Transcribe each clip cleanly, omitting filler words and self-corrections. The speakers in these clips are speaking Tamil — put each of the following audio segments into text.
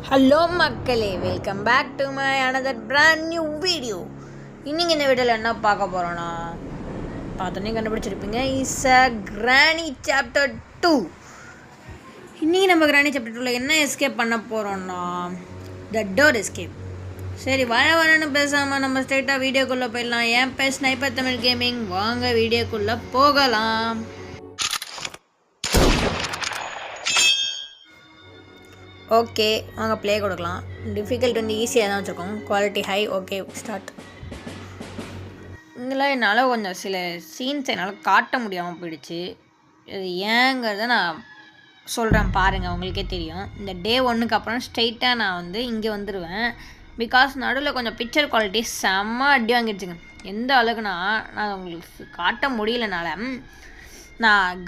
ஹலோ மக்களே, welcome back to my another brand new video. இன்றைக்கி இந்த வீடியோவில் என்ன பார்க்க போகிறோன்னா, பார்த்தோன்னே கண்டுபிடிச்சிருப்பீங்க, இஸ் அ கிராணி சாப்டர் 2. இன்றைக்கி நம்ம கிராணி சாப்டர் 2ல் என்ன எஸ்கேப் பண்ண போகிறோன்னா, த டோர் எஸ்கேப். சரி, வரன்னு பேசாமல் நம்ம ஸ்ட்ரெயிட்டாக வீடியோக்குள்ளே போயிடலாம். என் பேர் ஸ்னைப்பர் தமிழ் கேமிங். வாங்க வீடியோக்குள்ளே போகலாம். ஓகே, வாங்க ப்ளே கொடுக்கலாம். டிஃபிகல்ட் வந்து ஈஸியாக தான் வச்சுருக்கோம். Quality high. Okay, start. இதெல்லாம் என்னால் கொஞ்சம் சில சீன்ஸ் என்னால் காட்ட முடியாமல் போயிடுச்சு. இது ஏங்கிறத நான் சொல்கிறேன், பாருங்கள், உங்களுக்கே தெரியும். இந்த டே 1க்கு அப்புறம் ஸ்ட்ரெயிட்டாக நான் வந்து இங்கே வந்துடுவேன். பிகாஸ் நடுவில் கொஞ்சம் பிக்சர் குவாலிட்டி செம்ம அடி வாங்கிடுச்சுங்க. எந்த அளவுக்குன்னா, நான் உங்களுக்கு காட்ட முடியலனால நான்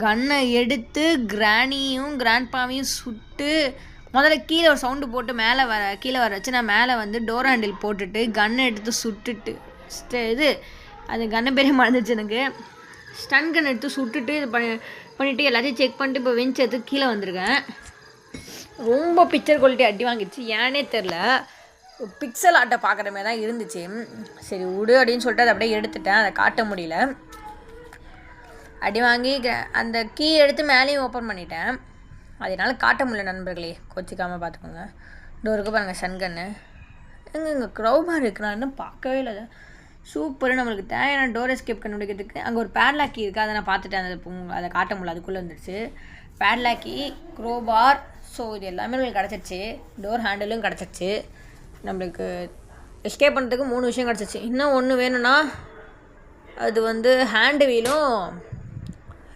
கன்னை எடுத்து கிராணியும் கிராண்ட்பாவையும் சுட்டு முதல்ல கீழே ஒரு சவுண்டு போட்டு கீழே வர வச்சு நான் மேலே வந்து டோர் ஹேண்டில் போட்டுட்டு கன்னை எடுத்து சுட்டுட்டு இது அது கன்னை பேரே மறந்துச்சு எனக்கு. ஸ்டன் கன் எடுத்து சுட்டுட்டு இது பண்ணிவிட்டு எல்லாத்தையும் செக் பண்ணிட்டு இப்போ வெஞ்ச் எடுத்து கீழே வந்திருக்கேன். ரொம்ப பிக்சர் குவாலிட்டி அடி வாங்கிடுச்சு. ஏன்னே தெரில, பிக்சல் ஆட்டை பார்க்குற மாதிரி தான் இருந்துச்சு. சரி விடு அப்படின்னு சொல்லிட்டு அதை அப்படியே எடுத்துட்டேன். அதை காட்ட முடியல. அடி வாங்கி அந்த கீ எடுத்து மேலேயும் ஓப்பன் பண்ணிட்டேன். அதனால் காட்ட முடியல நண்பர்களே, கொச்சிக்காமல் பார்த்துக்கோங்க. டோருக்கு பாருங்கள், சன்கன்னு இங்கே க்ரௌபார் இருக்கு. நான் இன்னும் பார்க்கவே இல்லை. சூப்பர். நம்மளுக்கு தேவையான டோர் எஸ்கேப் கண்டுபிடிக்கிறதுக்கு அங்கே ஒரு பேட்லாக்கி இருக்குது. அதை நான் பார்த்துட்டேன். அதை காட்ட முடியல, அதுக்குள்ளே வந்துடுச்சு. பேட்லாக்கி, க்ரோபார், ஸோ இது எல்லாமே நம்மளுக்கு கிடச்சிருச்சு. டோர் ஹேண்டிலும் கிடச்சிருச்சு. நம்மளுக்கு எஸ்கேப் பண்ணுறதுக்கு 3 விஷயம் கிடச்சிச்சு. இன்னும் ஒன்று வேணும்னா அது வந்து ஹேண்டு வீலும்,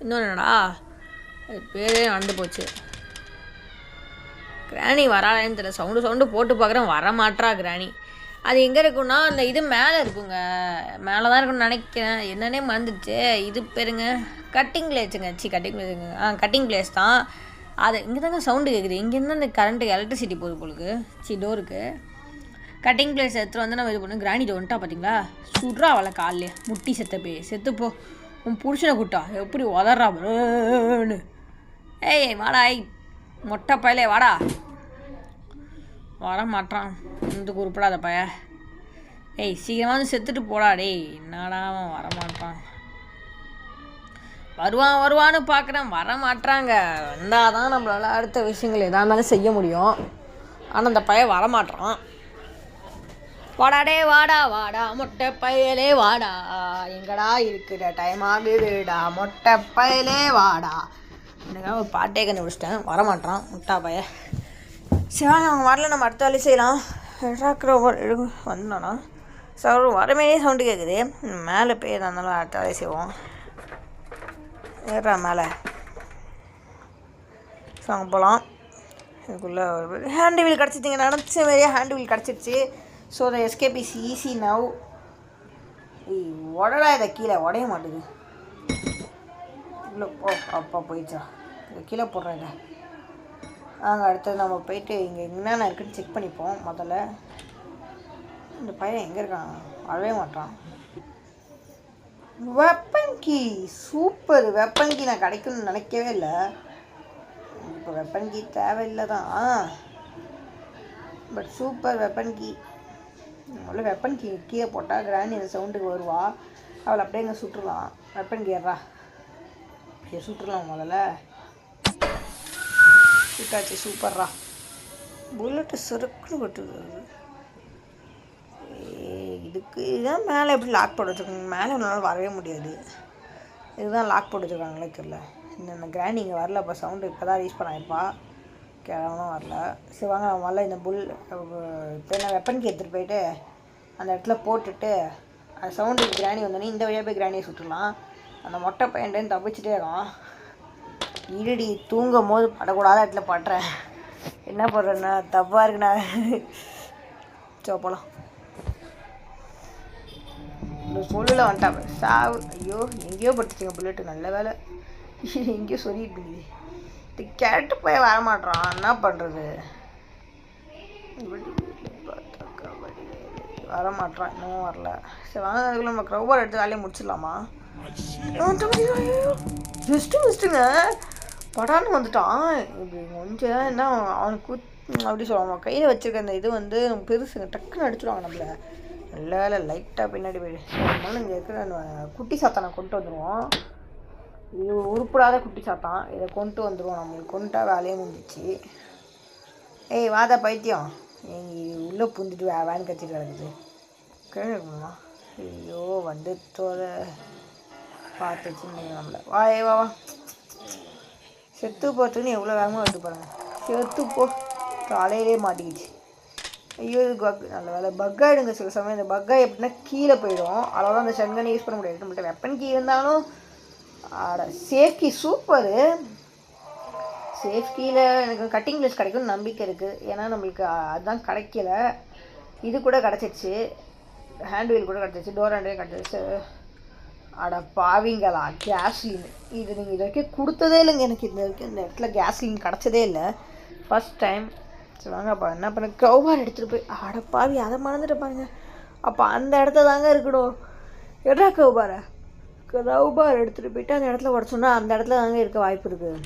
இன்னொன்று என்னடா அது பேரே நடந்து போச்சு. கிராணி வராதுன்னு தெரியல. சவுண்டு போட்டு பார்க்குறேன், வரமாட்டா கிராணி. அது எங்கே இருக்குன்னா அந்த இது மேலே இருக்குங்க, மேலே தான் இருக்குன்னு நினைக்கிறேன். என்னன்னே மறந்துடுச்சு. இது பேருங்க கட்டிங் பிளேஸுங்க. கட்டிங் பிளேஸ் தான். அது இங்கே தாங்க சவுண்டு கேட்குது. இங்கேருந்து அந்த கரண்ட்டுக்கு எலக்ட்ரிசிட்டி போகுது போலுக்கு. டோருக்கு கட்டிங் பிளேஸ் எடுத்துகிட்டு வந்து நம்ம இது பண்ணோம். கிராணி வந்துட்டா பார்த்தீங்களா, சுட்றா அவளை காலையே முட்டி செத்துப்போ. உன் புருஷனை கூட்டா எப்படி உதறான்னு. ஏய் வாடா, மொட்டை பயலே வாடா. வர மாட்டான், இந்த குறிப்பிடாத பய. ஏய் சீக்கிரமாக வந்து செத்துட்டு போடா. டேய் என்னடா அவன் வரமாட்டான். வருவான்னு பார்க்குறேன், வரமாட்டாங்க. வந்தால் தான் நம்மளால் அடுத்த விஷயங்கள் எதாக இருந்தாலும் செய்ய முடியும். ஆனால் அந்த பையன் வரமாட்டான். வாடாடே வாடா மொட்டை பயலே வாடா, எங்கடா இருக்குடா, டைம் ஆகுதுடா மொட்டை பயலே வாடா. எனக்காக ஒரு பாட்டே கண்டுபிடிச்சிட்டேன். வரமாட்டான் முட்டா பைய. சரி அவங்க வரல, நம்ம அடுத்த வேலையை செய்யலாம். வந்தானா சார் வரமே சவுண்டு கேட்குது. மேலே போய் எதாக இருந்தாலும் அடுத்த வேலையை செய்வோம். ஏறா மேலே. ஸோ அங்கே போகலாம். இதுக்குள்ளே ஒரு ஹேண்ட் வீல் கிடச்சிட்டிங்க. நினச்ச மாதிரியே ஹேண்ட் வீல் கிடச்சிருச்சு. So the escape is easy now. உடடா இதை கீழே உடைய மாட்டேது. இல்லை அப்பா போயிடுச்சா. இதை கீழே போடுறேன். இதை நாங்கள் அடுத்தது நம்ம போயிட்டு இங்கே என்னென்ன இருக்குன்னு செக் பண்ணிப்போம். முதல்ல இந்த பையன் எங்கே இருக்கான், வரவே மாட்டான். Weapon key, super. Weapon key நான் கிடைக்கும்னு நினைக்கவே இல்லை. இப்போ வெப்பன் கீ தேவையில்லை தான், பட் சூப்பர் வெப்பன் கீ. முதல்ல வெப்பன் கீழே போட்டால் கிராணி அந்த சவுண்டுக்கு வருவா. அவளை அப்படியே இங்கே சுட்டுடலாம். வெப்பன் கீறா அப்படியே சுட்டுடலாம். முதல்ல சுட்டாச்சு. சூப்பர்ரா. புல்லட்டு சுருக்குன்னு கொட்டுது. இதுதான் மேலே எப்படி லாக் போட்டு வச்சுருக்காங்க. மேலே ஒன்றால் வரவே முடியாது. இதுதான் லாக் போட்டு வச்சுருக்காங்களே தெரியல. இந்த கிராணி இங்கே வரல. இப்போ சவுண்டு இப்போ தான் ரீச் பண்ணாயிருப்பா. கிழவனும் வரல. சரி வாங்க நம்ம வரல. இந்த இப்போ நான் வெப்பன் கீ எடுத்துகிட்டு போயிட்டு அந்த இடத்துல போட்டுட்டு அந்த சவுண்டுக்கு கிராணி வந்தோடனே இந்த வழியாக போய் கிராணியை சுட்டுடலாம். அந்த மொட்டை பையன்ட்டு தப்பிச்சுட்டே இருக்கான். இருடி தூங்கும் போது படக்கூடாத இடத்துல படுறேன். என்ன பண்ணுறேன்னா தப்பாக இருக்குண்ணா. சோ போகலாம். இந்த சொல்லில் வந்துட்டான் சாவு. ஐயோ எங்கேயோ பட்டுச்சுங்க புல்லட்டு. நல்ல வேலை எங்கேயோ சொல்லிட்டு இருக்குது. இது கேட்டு போய் வரமாட்டான், என்ன பண்ணுறது. வரமாட்டான், இன்னும் வரல. சரி வாங்க, அதுக்குள்ள நம்ம க்ரௌபார் எடுத்து வேலையை முடிச்சிடலாமா. ஜஸ்ட்டு மிஸ்ட்டுங்க. படான்னு வந்துட்டான். இப்படி கொஞ்சம் என்ன அவனுக்கு அப்படி சொல்லுவான். கையில் வச்சுருக்க அந்த இது வந்து பெருசுங்க, டக்குன்னு அடிச்சுடுவாங்க நம்மள. நல்ல வேலை லைட்டாக பின்னாடி போயிடு. அதனால இங்கே இருக்கிற குட்டி சாத்தானை கொண்டு வந்துடுவோம். இது உருப்படாத குட்டி சாத்தான், இதை கொண்டு வந்துடுவோம். நம்மளுக்கு கொண்டுட்டா வேலையே முடிஞ்சிச்சு. ஏய் வாதா பைத்தியம், எங்கள் உள்ளே புந்துட்டு வேன் கத்திட்டு கிடக்குது. கேட்கணுமா? ஐயோ வந்து தோத பார்த்துச்சுன்னு நம்மள. வா ஏ வா வா. செத்து போட்டுன்னு எவ்வளோ வேகமாக வந்து பாருங்க. செத்து போ, தலையிலே மாட்டிக்கிச்சு. ஐயோ இது பக், நல்ல வேலை பக்காயிடுங்க. சில சமயம் இந்த பக்காய் எப்படின்னா கீழே போயிடும். அதனால அந்த ஷங்கனை யூஸ் பண்ண முடியாது. நம்மள்கிட்ட வெப்பன் கீ இருந்தாலும் சேஃப் கீ சூப்பரு. சேஃப் கீயில் எனக்கு கட்டிங் கிளாஸ் கிடைக்கும்னு நம்பிக்கை இருக்குது. ஏன்னா நம்மளுக்கு அதுதான் கிடைக்கல. இது கூட கிடச்சிருச்சு, ஹேண்ட் வீல் கூட கிடச்சிருச்சு, டோர் ஹேண்டே கிடச்சிருச்சு. அட பாவிங்களா, கேஸ்லின் இது நீங்கள் இது வரைக்கும் கொடுத்ததே இல்லைங்க எனக்கு. இந்த வரைக்கும் இந்த இடத்துல கேஸ்லின் கிடச்சதே இல்லை, ஃபஸ்ட் டைம். சரி வாங்கப்பா என்ன பண்ண, க்ரௌபார் எடுத்துகிட்டு போய். அட பாவி அதை மறந்துட்டு பாருங்க. அப்போ அந்த இடத்த தாங்க இருக்கணும். எடா க்ரௌபாரை எடுத்துகிட்டு போயிட்டு அந்த இடத்துல உடச்சோன்னா அந்த இடத்துல தாங்க இருக்க வாய்ப்பு இருக்குது.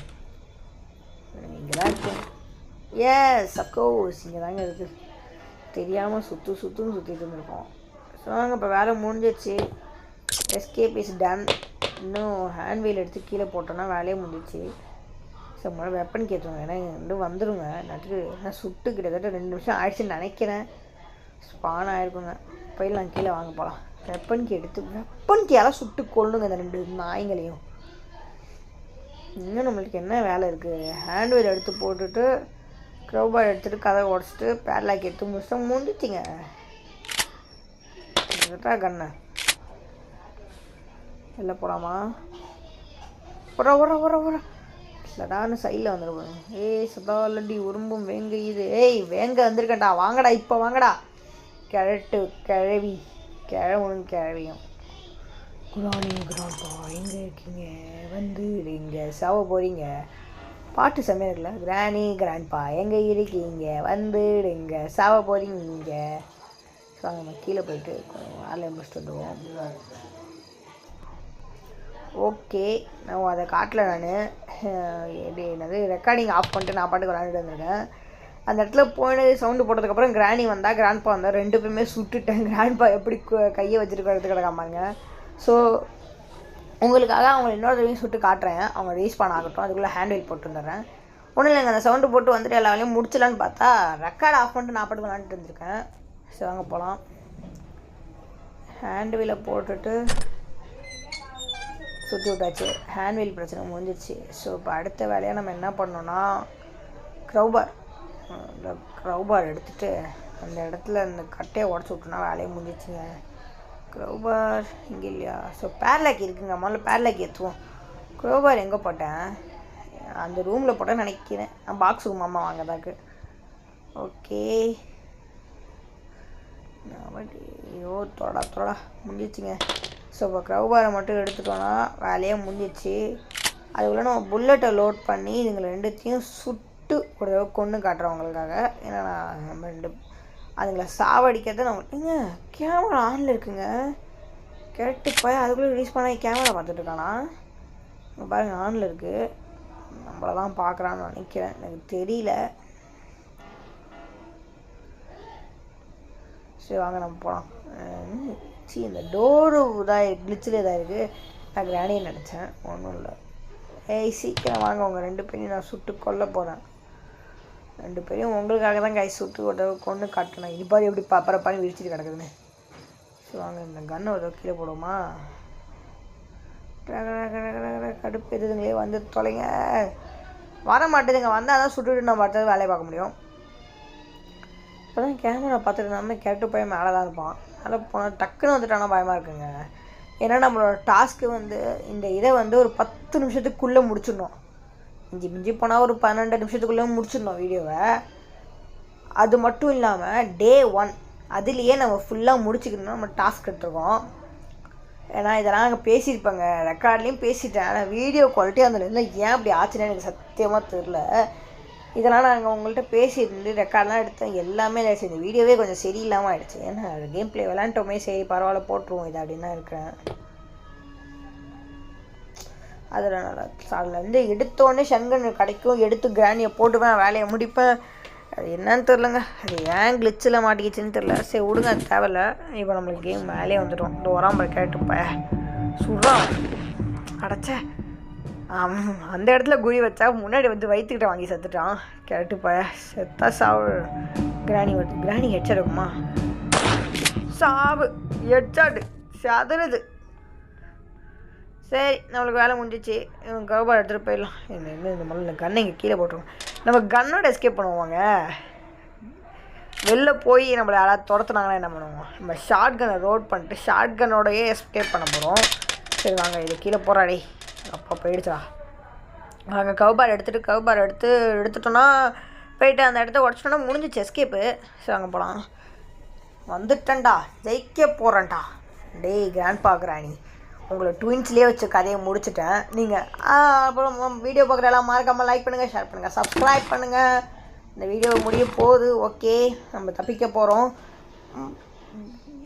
இங்கே தான் இருக்கு. ஏஸ் அஃப்கோர்ஸ் இங்கே தாங்க இருக்குது. தெரியாமல் சுற்றுன்னு சுற்றிட்டு இருந்திருக்கோம். ஸோ வாங்க இப்போ வேலை முடிஞ்சிச்சு. Escape is done. இன்னும் ஹேண்ட் வீல் எடுத்து கீழே போட்டோன்னா வேலையே முடிஞ்சிச்சு. ஸோ முதல்ல வெப்பன் கேட்டுருங்க, ஏன்னா ரெண்டும் வந்துடுங்க. நட்டுக்கு நான் சுட்டு கிட்டத்தட்ட 2 நிமிஷம் ஆயிடுச்சுன்னு நினைக்கிறேன். ஸ்பான் ஆகிருக்குங்க. போயிடலாம் கீழே வாங்க போகலாம். வெப்பன் கீ எடுத்து வெப்பன் கீயெல்லாம் சுட்டு கொள்ளுங்க இந்த 2 நாய்ங்களையும். இன்னும் நம்மளுக்கு என்ன வேலை இருக்குது? ஹேண்ட் வீல் எடுத்து போட்டுட்டு க்ரௌபார் எடுத்துகிட்டு கதை உடச்சிட்டு பேட்லாக் எடுத்து முடிச்சுட்டா முடிஞ்சிச்சிங்க. கண்ணை இல்லை போகலாமா? ஒர இல்லடான்னு சைடில் வந்துடுவோம். ஏய் சதாலடி உரும்பும் வேங்க இது. ஏய் வேங்க வந்திருக்கேன்டா, வாங்கடா இப்போ வாங்கடா. கிழவி கிழவியும் குரான்பா எங்கே இருக்கீங்க? வந்து இங்கே சாவ போகிறீங்க. பாட்டு செம்மையாக இருக்குல்ல? கிராண்ட்பா எங்கே இருக்கீங்க? வந்து இங்கே சாவ போகிறீங்க. இங்கே நம்ம கீழே போயிட்டு வேலையை முடிச்சுட்டு வந்துடுவோம். ஓகே நான் அதை காட்டல. நான் எப்படி என்னது ரெக்கார்டிங் ஆஃப் பண்ணிட்டு நான் பாட்டுக்கு விளாண்டுட்டு வந்திருக்கேன். அந்த இடத்துல போயிட்டு சவுண்டு போட்டதுக்கப்புறம் கிராணி வந்தால், கிராண்ட்பா வந்தால், 2 பேருமே சுட்டுட்டேன். கிராண்ட்பா எப்படி கையை வச்சுருக்கிறது கிடக்காமாங்க. ஸோ உங்களுக்காக அவங்க இன்னொரு தடவையும் சுட்டு காட்டுறேன். அவங்க ரீஸ்பான் ஆகட்டும், அதுக்குள்ளே ஹேண்ட் வீல் போட்டு வந்துடுறேன். ஒன்றும் இல்லைங்க, அந்த சவுண்டு போட்டு வந்துட்டு எல்லா வேலையும் முடிச்சலான்னு பார்த்தா ரெக்கார்ட் ஆஃப் பண்ணிட்டு நான் பாட்டுக்கு விளாண்டுட்டு இருந்திருக்கேன். ஸோ வாங்க போகலாம். ஹேண்ட் வீலை போட்டுட்டு சுற்றி விட்டாச்சு. ஹேண்ட் வீல் பிரச்சனை முடிஞ்சிச்சு. ஸோ இப்போ அடுத்த வேலையாக நம்ம என்ன பண்ணோன்னா க்ரௌபார் எடுத்துகிட்டு அந்த இடத்துல அந்த கட்டையை உடச்சி விட்டோன்னா வேலையை முடிஞ்சிச்சுங்க. க்ரௌபார் இங்கே இல்லையா? ஸோ பேர்லாக் இருக்குங்க, முதல்ல பேர்லாக் ஏற்றுவோம். க்ரௌபார் எங்கே போட்டேன்? அந்த ரூமில் போட்டேன்னு நினைக்கிறேன். நான் பாக்ஸ் ரூம் அம்மா வாங்கதாக்கு. ஓகே ஐயோ தொடா முடிஞ்சிச்சுங்க. ஸோ இப்போ க்ரௌபாரை மட்டும் எடுத்துட்டோன்னா வேலையே முடிஞ்சிச்சு. அதுக்குள்ளே நம்ம புல்லட்டை லோட் பண்ணி இதுங்களை 2த்தையும் சுட்டு ஒரு தடவை கொண்டு காட்டுறவங்களுக்காக. ஏன்னா நம்ம 2 அதுங்களை சாவடிக்கிறத நம்ம கேமரா ஆனில் இருக்குங்க. கரெக்டு போய் அதுக்குள்ளே ரிலீஸ் பண்ண கேமரா பார்த்துட்ருக்கானா பாருங்கள், ஆனில் இருக்குது. நம்மளை தான் பார்க்குறான்னு நினைக்கிறேன், எனக்கு தெரியல. சரி வாங்க நம்ம போகலாம். இந்த டோரு இதாக கிளிச்சில் இதாக இருக்குது. நான் கிராணியை நினச்சேன், ஒன்றும் இல்லை. ஏய் சீக்கிரம் வாங்க, உங்கள் 2 பேரையும் நான் சுட்டு கொல்ல போகிறேன். 2 பேரையும் உங்களுக்காக தான் கை சுட்டு ஒரு கொண்டு காட்டணும். இது பாரு எப்படி பரப்பான்னு விரிச்சிட்டு கிடக்குதுன்னு. ஸோ வாங்க இந்த கன்னை ஒரு கீழே போடுவோமா? கடுப்பு எதுங்களே வந்து தொலைங்க. வர மாட்டேதுங்க, வந்தால் தான் சுட்டுட்டு நம்ம அடுத்தது வேலையை பார்க்க முடியும். இப்போ தான் கேமரா பார்த்துட்டு நம்ம கேரக்டர் போய் மேலே தான் இருப்பான். அதில் போனால் டக்குன்னு வந்துட்டானா பயமாக இருக்குங்க. ஏன்னா நம்மளோட டாஸ்க்கு வந்து இந்த இதை வந்து ஒரு 10 நிமிஷத்துக்குள்ளே முடிச்சிடணும். மிஞ்சி போனால் ஒரு 12 நிமிஷத்துக்குள்ளே முடிச்சிடணும் வீடியோவை. அது மட்டும் இல்லாமல் டே 1 அதுலேயே நம்ம ஃபுல்லாக முடிச்சுக்கணும் நம்ம டாஸ்க் எடுத்துருக்கோம். ஏன்னா இதெல்லாம் நாங்கள் பேசியிருப்பாங்க, ரெக்கார்ட்லேயும் பேசிட்டேன். ஆனால் வீடியோ குவாலிட்டி அந்த இல்லை ஏன் அப்படி ஆச்சுன்னு எனக்கு சத்தியமாக தெரில. இதெல்லாம் நாங்கள் உங்கள்கிட்ட பேசியிருந்து ரெக்கார்ட்லாம் எடுத்தேன், எல்லாமே ஆயிடுச்சு. இந்த வீடியோவே கொஞ்சம் சரியில்லாமல் ஆகிடுச்சு. ஏன்னா கேம் பிளே விளாண்டோமே, சரி பரவாயில்ல போட்டுருவோம் இது அப்படின்னு தான் இருக்கிறேன். அதுலேருந்து எடுத்தோடனே ஷங்கன் கிடைக்கும், எடுத்து கிராணியை போட்டுவேன், வேலையை முடிப்பேன். அது என்னன்னு தெரிலங்க, அது ஏன் கிளிச்சில் மாட்டிக்கிச்சின்னு தெரில. சரி விடுங்க, அது தேவையில்ல. இப்போ நம்மளுக்கு கேம் மேலேயே வந்துடும். இந்த வராமல் கேட்டுப்ப சுடுறான் அடைச்ச அந்த இடத்துல குழி வச்சா முன்னாடி வந்து வயிற்றுக்கிட்ட வாங்கி செத்துட்டான். கேட்டுப்ப செத்தா சாவு. கிராணி வருது, கிராணி ஹெட்ஷாட் இருக்குமா? சாவு, ஹெட்ஷாட்டு சதுருது. சரி நம்மளுக்கு வேலை முடிஞ்சிச்சு. இவன் கவுபார் எடுத்துகிட்டு போயிடலாம். என்ன இந்த மாதிரி இந்த கன்னை இங்கே கீழே போட்டுருவோம். நம்ம கன்னோட எஸ்கேப் பண்ணுவாங்க. வெளில போய் நம்மளை யாராவது துரத்துனாங்கன்னா என்ன பண்ணுவோம்? நம்ம ஷார்ட் கன்னை ரோட் பண்ணிட்டு ஷார்ட் கன்னோடையே எஸ்கேப் பண்ண போகிறோம். சரி வாங்க, இது கீழே போகிறாடே. அப்பா போயிடுச்சா? நாங்கள் கவுபார் எடுத்துட்டோன்னா போயிட்டு அந்த இடத்த உடச்சிட்டோன்னா முடிஞ்சிச்சு எஸ்கேப்பு. சரி அங்கே போகலாம். வந்துட்டேன்டா, ஜெயிக்க போகிறேன்டா. டேய் கிராண்ட்பா கிராணி, உங்களை ட்வின்ஸ்லேயே வச்சு கதையை முடிச்சுட்டேன். நீங்கள் அப்புறம் வீடியோ பார்க்குற எல்லாம் மறக்காமல் லைக் பண்ணுங்கள், ஷேர் பண்ணுங்கள், சப்ஸ்கிரைப் பண்ணுங்கள். இந்த வீடியோ முடிய போகுது. ஓகே, நம்ம தப்பிக்க போகிறோம்.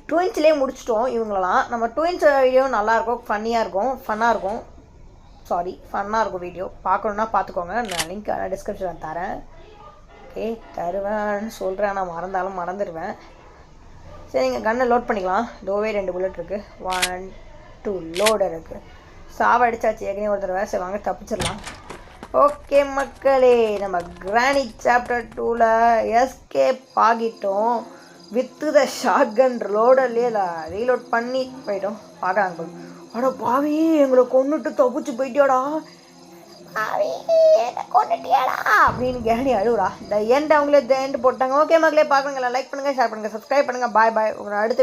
ட்வின்ஸ்லேயே முடிச்சிட்டோம் இவங்களெல்லாம். நம்ம ட்வின்ஸ் வீடியோ நல்லாயிருக்கும், ஃபன்னாக இருக்கும் வீடியோ. பார்க்கணுன்னா பார்த்துக்கோங்க. நான் லிங்க் டிஸ்கிரிப்ஷனில் தரேன். ஓகே, தருவேன்னு சொல்கிறேன், நான் மறந்துடுவேன். சரி, நீங்கள் கன்னை லோட் பண்ணிக்கலாம். தோவே 2 புல்லட் இருக்குது, 1 2 லோடு இருக்குது. சாவை அடித்தாச்சு ஏற்கனவே ஒரு தடவை. சரி வாங்க தப்பிச்சிடலாம். ஓகே மக்களே, நம்ம கிராணி சாப்டர் 2ல் எஸ்கேப் ஆகிட்டோம். With the short gun லோடர்லேயே reload பண்ணி போயிட்டோம். பார்க்குறாங்க, அட பாவி எங்களை கொண்டுட்டு தப்பிச்சு போயிட்டியோடா, கொண்டுட்டியாடா அப்படின்னு கிராணி அழுவுறா. இந்த எண்ட் அவங்களே எண்ட் போட்டாங்க. ஓகே மக்களே, பார்க்குறீங்களா? லைக் பண்ணுங்கள், ஷேர் பண்ணுங்கள், சப்ஸ்கிரைப் பண்ணுங்கள். பாய். உங்களை அடுத்த